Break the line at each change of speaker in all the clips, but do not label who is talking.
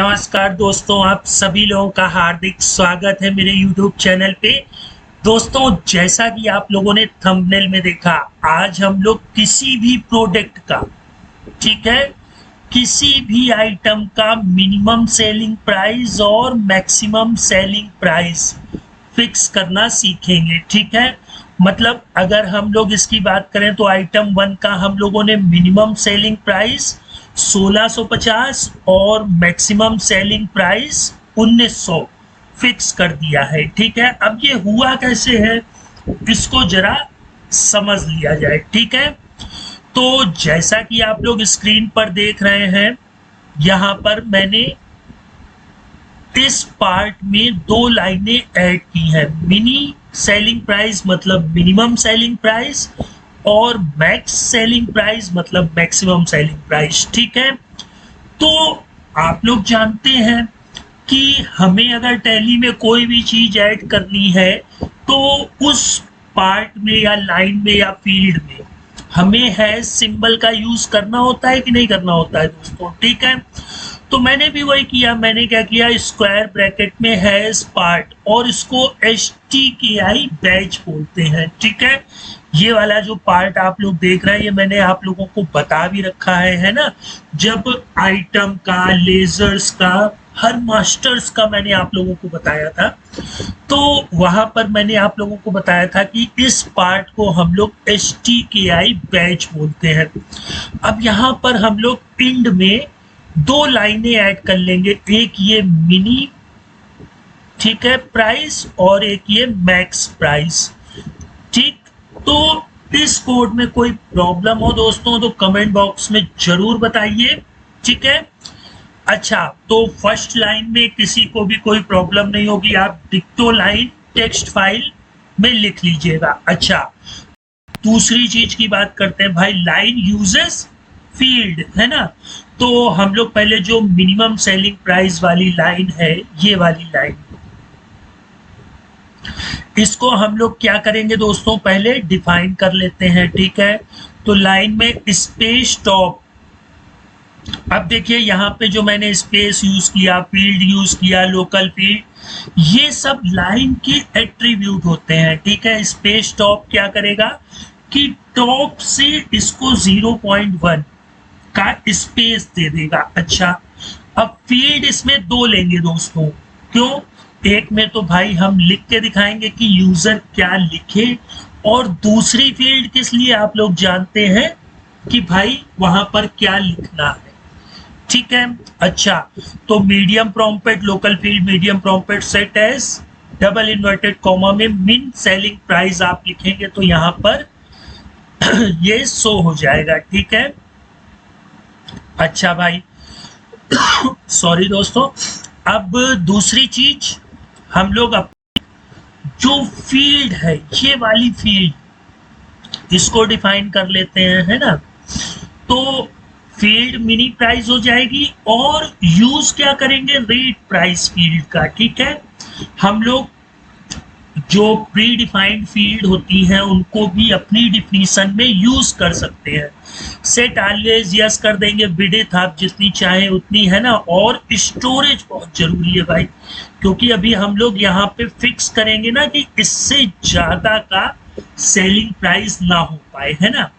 नमस्कार दोस्तों, आप सभी लोगों का हार्दिक स्वागत है मेरे YouTube चैनल पे। दोस्तों, जैसा कि आप लोगों ने थंबनेल में देखा, आज हम लोग किसी भी प्रोडक्ट का, ठीक है, किसी भी आइटम का मिनिमम सेलिंग प्राइस और मैक्सिमम सेलिंग प्राइस फिक्स करना सीखेंगे। ठीक है, मतलब अगर हम लोग इसकी बात करें तो आइटम 1 का हम लोगों ने मिनिमम सेलिंग प्राइस 1650 और मैक्सिमम सेलिंग प्राइस 1900 फिक्स कर दिया है। ठीक है, अब ये हुआ कैसे है इसको जरा समझ लिया जाए। ठीक है, तो जैसा कि आप लोग स्क्रीन पर देख रहे हैं, यहाँ पर मैंने इस पार्ट में दो लाइनें ऐड की हैं। मिनी सेलिंग प्राइस मतलब मिनिमम सेलिंग प्राइस और मैक्स सेलिंग प्राइस मतलब मैक्सिमम सेलिंग प्राइस। ठीक है, तो आप लोग जानते हैं कि हमें अगर टैली में कोई भी चीज ऐड करनी है तो उस पार्ट में या लाइन में या फील्ड में हमें हैश सिंबल का यूज करना होता है कि नहीं करना होता है दोस्तों। ठीक है, तो मैंने भी वही किया। मैंने क्या किया, स्क्वायर ब्रैकेट में हैश पार्ट और इसको HTKI बैच बोलते हैं। ठीक है, ये वाला जो पार्ट आप लोग देख रहे हैं ये मैंने आप लोगों को बता भी रखा है ना। जब आइटम का, लेजर्स का, हर मास्टर्स का मैंने आप लोगों को बताया था, तो वहां पर मैंने आप लोगों को बताया था कि इस पार्ट को हम लोग HTKI बैच बोलते हैं। अब यहाँ पर हम लोग इंड में दो लाइनें ऐड कर लेंगे, एक ये मिनी, ठीक है, प्राइस और एक ये मैक्स प्राइस। ठीक, तो इस कोड में कोई प्रॉब्लम हो दोस्तों तो कमेंट बॉक्स में जरूर बताइए। ठीक है, अच्छा, तो फर्स्ट लाइन में किसी को भी कोई प्रॉब्लम नहीं होगी, आप डिक्टो लाइन टेक्स्ट फाइल में लिख लीजिएगा। अच्छा, दूसरी चीज की बात करते हैं भाई, लाइन यूजेस फील्ड, है ना। तो हम लोग पहले जो मिनिमम सेलिंग प्राइस वाली लाइन है, ये वाली लाइन, इसको हम लोग क्या करेंगे दोस्तों, पहले डिफाइन कर लेते हैं। ठीक है, तो लाइन में स्पेस टॉप, अब देखिए यहाँ पे जो मैंने स्पेस यूज किया, फील्ड यूज किया, लोकल फील्ड, ये सब लाइन के एट्रीब्यूट होते हैं। ठीक है, स्पेस टॉप क्या करेगा कि टॉप से इसको 0.1 का स्पेस दे देगा। अच्छा, अब फील्ड इसमें दो लेंगे दोस्तों, क्यों, एक में तो भाई हम लिख के दिखाएंगे कि यूजर क्या लिखे, और दूसरी फील्ड किस लिए आप लोग जानते हैं कि भाई वहां पर क्या लिखना है। ठीक है, अच्छा, तो medium prompt, local field medium prompt set as double inverted comma में मिन सेलिंग प्राइस आप लिखेंगे तो यहां पर ये शो हो जाएगा। ठीक है, अच्छा भाई सॉरी दोस्तों, अब दूसरी चीज हम लोग जो फील्ड है, ये वाली फील्ड, इसको डिफाइन कर लेते हैं, है ना। तो फील्ड मिनी प्राइस हो जाएगी और यूज क्या करेंगे, रेट प्राइस फील्ड का। ठीक है, हम लोग जो प्री डिफाइंड फील्ड होती हैं उनको भी अपनी डिफिनीशन में यूज कर सकते हैं। सेट ऑलवेज यस कर देंगे, विड्थ आप जितनी चाहे उतनी, है ना। और स्टोरेज बहुत जरूरी है भाई, क्योंकि अभी हम लोग यहाँ पे फिक्स करेंगे ना कि इससे ज्यादा का सेलिंग प्राइस ना हो पाए, है ना।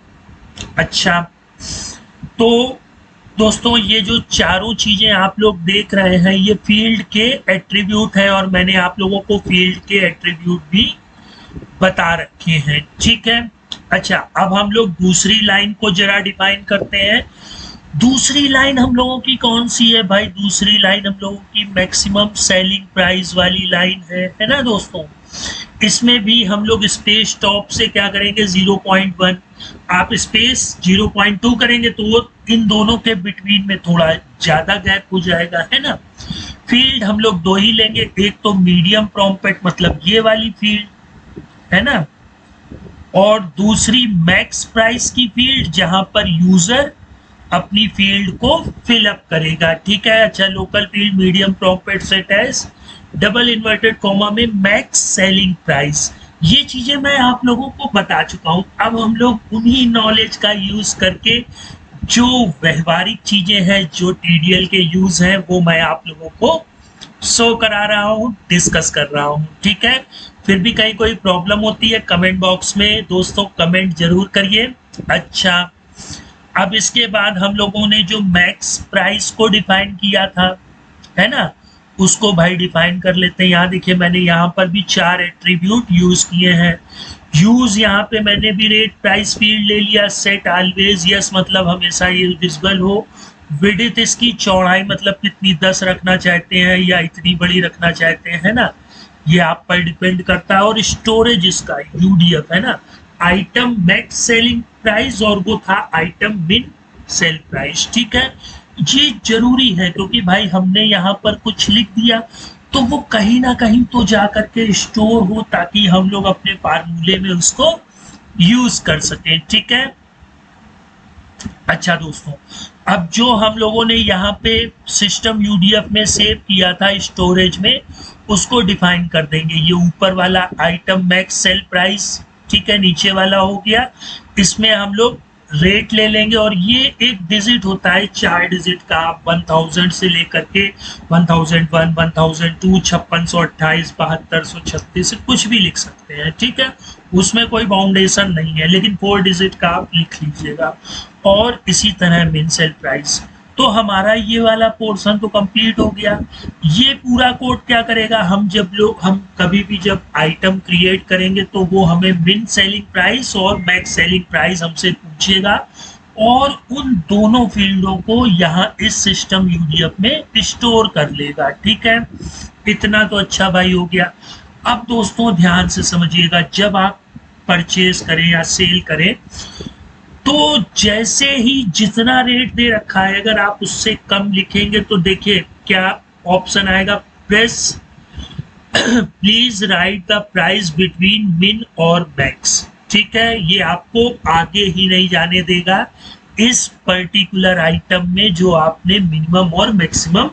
अच्छा, तो दोस्तों ये जो चारों चीजें आप लोग देख रहे हैं ये फील्ड के एट्रीब्यूट है, और मैंने आप लोगों को फील्ड के एट्रीब्यूट भी बता रखे हैं। ठीक है, अच्छा, अब हम लोग दूसरी लाइन को जरा डिफाइन करते हैं। दूसरी लाइन हम लोगों की कौन सी है भाई, दूसरी लाइन हम लोगों की मैक्सिमम सेलिंग प्राइस वाली लाइन है ना दोस्तों। इसमें भी हम लोग स्पेस टॉप से क्या करेंगे, 0.1, आप स्पेस 0.2 करेंगे तो वो इन दोनों के बिटवीन में थोड़ा ज्यादा गैप हो जाएगा, है ना। फील्ड हम लोग दो ही लेंगे, एक तो मीडियम प्रॉम्प्ट मतलब ये वाली फील्ड, है ना, और दूसरी मैक्स प्राइस की फील्ड जहां पर यूजर अपनी फील्ड को फिलअप करेगा। ठीक है, अच्छा, local field medium prompt set as double inverted comma में मैक्स सेलिंग प्राइस। ये चीजें मैं आप लोगों को बता चुका हूं, अब हम लोग उन्हीं नॉलेज का यूज करके जो व्यवहारिक चीजें हैं, जो टीडीएल के यूज हैं, वो मैं आप लोगों को शो करा रहा हूँ, डिस्कस कर रहा हूँ, ठीक है। फिर भी कहीं कोई प्रॉब्लम होती है कमेंट बॉक्स में दोस्तों कमेंट जरूर करिए। अच्छा, अब इसके बाद हम लोगों ने जो मैक्स प्राइस को डिफाइन किया था, है ना, उसको भाई डिफाइन कर लेते हैं। यहाँ देखिए मैंने यहाँ पर भी 4 एट्रीब्यूट यूज किए हैं। यूज यहाँ पे मैंने भी रेट प्राइस फील्ड ले लिया। सेट ऑलवेज यस मतलब हमेशा ये विजिबल हो। विड्थ इसकी चौड़ाई मतलब कितनी 10 रखना चाहते हैं या इतनी बड़ी रखना चाहते हैं, है ना, ये आप पर डिपेंड करता है। और स्टोरेज इसका यूडीएफ है ना, आइटम मैक्स सेलिंग प्राइस और वो था आइटम मिन सेल प्राइस, ठीक है। ये जरूरी है क्योंकि भाई हमने यहाँ पर कुछ लिख दिया तो वो कहीं ना कहीं तो जा करके स्टोर हो ताकि हम लोग अपने फार्मूले में उसको यूज कर सकें, ठीक है। अच्छा दोस्तों, अब जो हम लोगों ने यहाँ पे सिस्टम यूडीएफ में सेव किया था स्टोरेज में, उसको डिफाइन कर देंगे। ये ऊपर वाला आइटम मैक्स सेल प्राइस, ठीक है, नीचे वाला हो गया। इसमें हम लोग रेट ले लेंगे और ये एक डिजिट होता है 4 डिजिट का। 1000 से लेकर के 1001, 1002, 5628, 7236 कुछ भी लिख सकते हैं, ठीक है, उसमें कोई बाउंडेशन नहीं है, लेकिन 4 डिजिट का आप लिख लीजिएगा। और इसी तरह मिन सेल प्राइस। तो हमारा ये वाला पोर्शन तो कंप्लीट हो गया। ये पूरा कोड क्या करेगा, हम कभी भी जब आइटम क्रिएट करेंगे तो वो हमें मिन सेलिंग प्राइस और मैक्स सेलिंग प्राइस हमसे पूछेगा और उन दोनों फील्डों को यहाँ इस सिस्टम यूडीएफ में स्टोर कर लेगा, ठीक है। इतना तो अच्छा भाई हो गया। अब दोस्तों ध्यान से समझिएगा, जब आप परचेज करें या सेल करें तो जैसे ही जितना रेट दे रखा है अगर आप उससे कम लिखेंगे तो देखिए क्या ऑप्शन आएगा, press please right the price between मिन और मैक्स, ठीक है। ये आपको आगे ही नहीं जाने देगा इस पर्टिकुलर आइटम में जो आपने मिनिमम और मैक्सिमम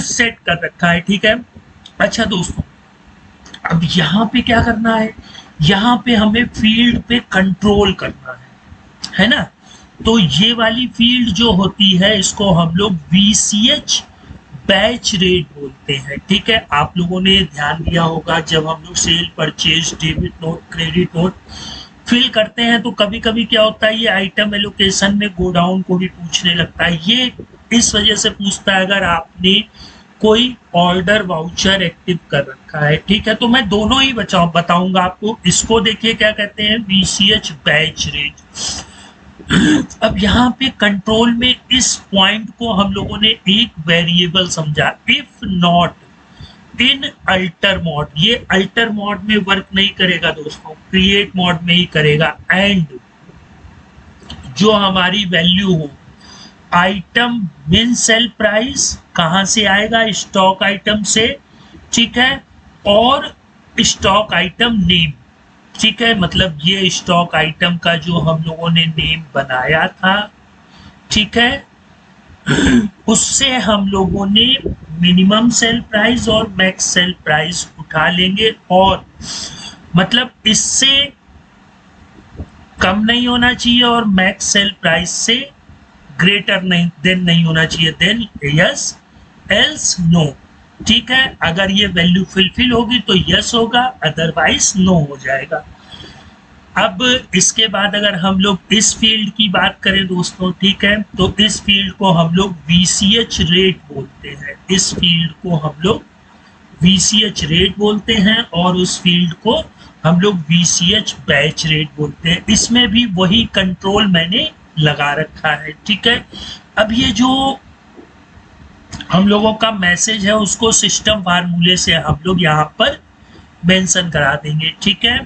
सेट कर रखा है, ठीक है। अच्छा दोस्तों, अब यहाँ पे क्या करना है, यहाँ पे हमें फील्ड पे कंट्रोल करना है ना। तो ये वाली फील्ड जो होती है इसको हम लोग VCH बैच रेट बोलते हैं, ठीक है। आप लोगों ने ध्यान दिया होगा जब हम लोग sale purchase debit note credit note fill करते हैं तो कभी कभी क्या होता है, ये आइटम एलोकेशन में गोडाउन को भी पूछने लगता है। ये इस वजह से पूछता है अगर आपने कोई ऑर्डर वाउचर एक्टिव कर रखा है, ठीक है। तो मैं दोनों ही बताऊंगा आपको। इसको देखिए क्या कहते हैं, VCH बैच रेट। अब यहाँ पे कंट्रोल में इस पॉइंट को हम लोगों ने एक वेरिएबल समझा, if not in alter mode. ये अल्टर मोड में वर्क नहीं करेगा दोस्तों, क्रिएट मोड में ही करेगा। एंड जो हमारी वैल्यू हो आइटम मिन सेल प्राइस कहाँ से आएगा, स्टॉक आइटम से, ठीक है, और स्टॉक आइटम नेम, ठीक है। मतलब ये स्टॉक आइटम का जो हम लोगों ने नेम बनाया था, ठीक है, उससे हम लोगों ने मिनिमम सेल प्राइस और मैक्स सेल प्राइस उठा लेंगे। और मतलब इससे कम नहीं होना चाहिए और मैक्स सेल प्राइस से ग्रेटर नहीं देन नहीं होना चाहिए, देन यस एल्स नो, ठीक है। अगर ये वैल्यू फुलफिल होगी तो यस होगा, अदरवाइज नो हो जाएगा। अब इसके बाद अगर हम लोग इस फील्ड की बात करें दोस्तों, ठीक है, तो इस फील्ड को हम लोग VCH रेट बोलते हैं। इस फील्ड को हम लोग VCH रेट बोलते हैं और उस फील्ड को हम लोग VCH बैच रेट बोलते हैं। इसमें भी वही कंट्रोल मैंने लगा रखा है, ठीक है। अब ये जो हम लोगों का मैसेज है उसको सिस्टम फार्मूले से हम लोग यहाँ पर मेंशन करा देंगे, ठीक है।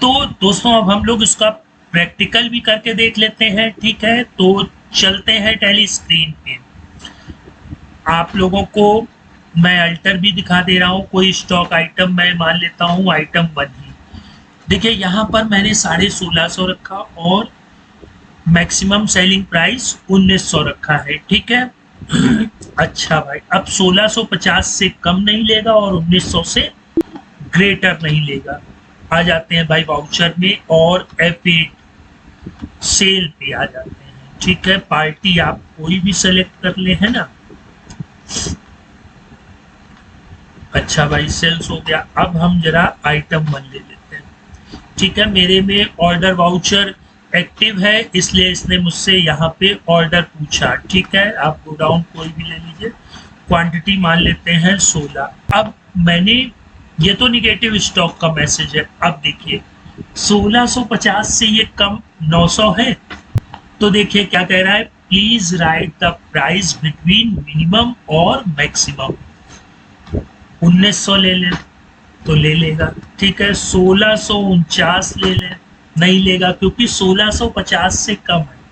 तो दोस्तों अब हम लोग इसका प्रैक्टिकल भी करके देख लेते हैं, ठीक है। तो चलते हैं टैली स्क्रीन पे। आप लोगों को मैं अल्टर भी दिखा दे रहा हूँ। कोई स्टॉक आइटम मैं मान लेता हूँ आइटम 1 ही। देखिए यहाँ पर मैंने 1650 रखा और मैक्सिमम सेलिंग प्राइस 1900 रखा है, ठीक है। अच्छा भाई, अब 1650 से कम नहीं लेगा और 1900 से ग्रेटर नहीं लेगा। आ जाते हैं भाई वाउचर में और F8 सेल पे आ जाते हैं। ठीक है, पार्टी आप कोई भी सेलेक्ट कर ले, है ना। अच्छा भाई, सेल्स हो गया। अब हम जरा आइटम 1 ले लेते हैं। ठीक है, मेरे में ऑर्डर वाउचर एक्टिव है, इसलिए इसने मुझसे यहाँ पे ऑर्डर पूछा। ठीक है, आप गो डाउन कोई भी ले लीजिए। क्वांटिटी मान लेते हैं 16। अब मैंने, ये तो निगेटिव स्टॉक का मैसेज है। अब देखिए 1650 से ये कम 900 है, तो देखिए क्या कह रहा है, please right the price between minimum और मैक्सिमम। 1900 ले लें तो ले लेगा। ठीक है, 1649 ले लें, नहीं लेगा क्योंकि 1650 से कम है।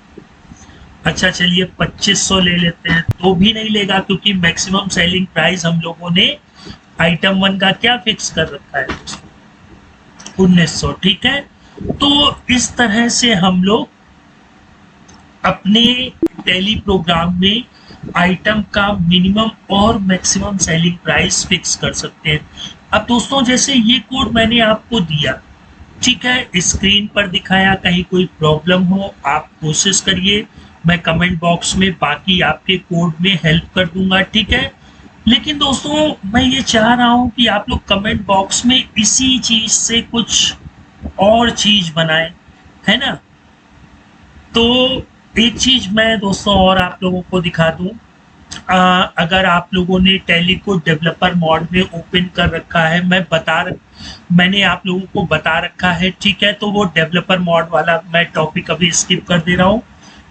अच्छा चलिए 2500 ले लेते हैं, तो भी नहीं लेगा क्योंकि मैक्सिमम सेलिंग प्राइस हम लोगों ने आइटम 1 का क्या फिक्स कर रखा है, 1900। ठीक है, तो इस तरह से हम लोग अपने टैली प्रोग्राम में आइटम का मिनिमम और मैक्सिमम सेलिंग प्राइस फिक्स कर सकते हैं। अब दोस्तों जैसे ये कोड मैंने आपको दिया, ठीक है, स्क्रीन पर दिखाया, कहीं कोई प्रॉब्लम हो आप कोशिश करिए, मैं कमेंट बॉक्स में बाकी आपके कोड में हेल्प कर दूंगा। ठीक है, लेकिन दोस्तों मैं ये चाह रहा हूँ कि आप लोग कमेंट बॉक्स में इसी चीज से कुछ और चीज बनाएं, है ना। तो एक चीज मैं दोस्तों और आप लोगों को दिखा दूं, अगर आप लोगों ने टैली को डेवलपर मोड में ओपन कर रखा है, मैंने आप लोगों को बता रखा है। ठीक है, तो वो डेवलपर मोड वाला मैं टॉपिक अभी स्किप कर दे रहा हूँ।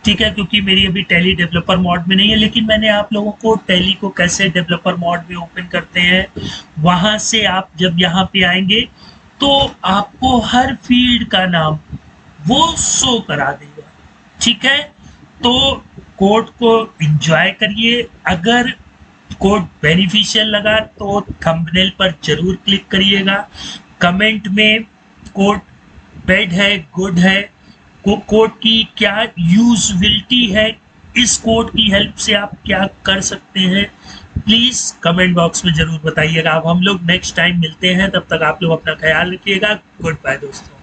ठीक है, क्योंकि मेरी अभी टैली डेवलपर मोड में नहीं है, लेकिन मैंने आप लोगों को टैली को कैसे डेवलपर मोड में ओपन करते हैं, वहां से आप जब यहाँ पे आएंगे तो आपको हर फील्ड का नाम वो शो करा देगा। ठीक है, तो कोड को एंजॉय करिए। अगर कोड बेनिफिशियल लगा तो थंबनेल पर जरूर क्लिक करिएगा। कमेंट में कोड बैड है, गुड है, कोड की क्या यूजबिलिटी है, इस कोड की हेल्प से आप क्या कर सकते हैं, प्लीज कमेंट बॉक्स में जरूर बताइएगा। अब हम लोग नेक्स्ट टाइम मिलते हैं, तब तक आप लोग अपना ख्याल रखिएगा। गुड बाय दोस्तों।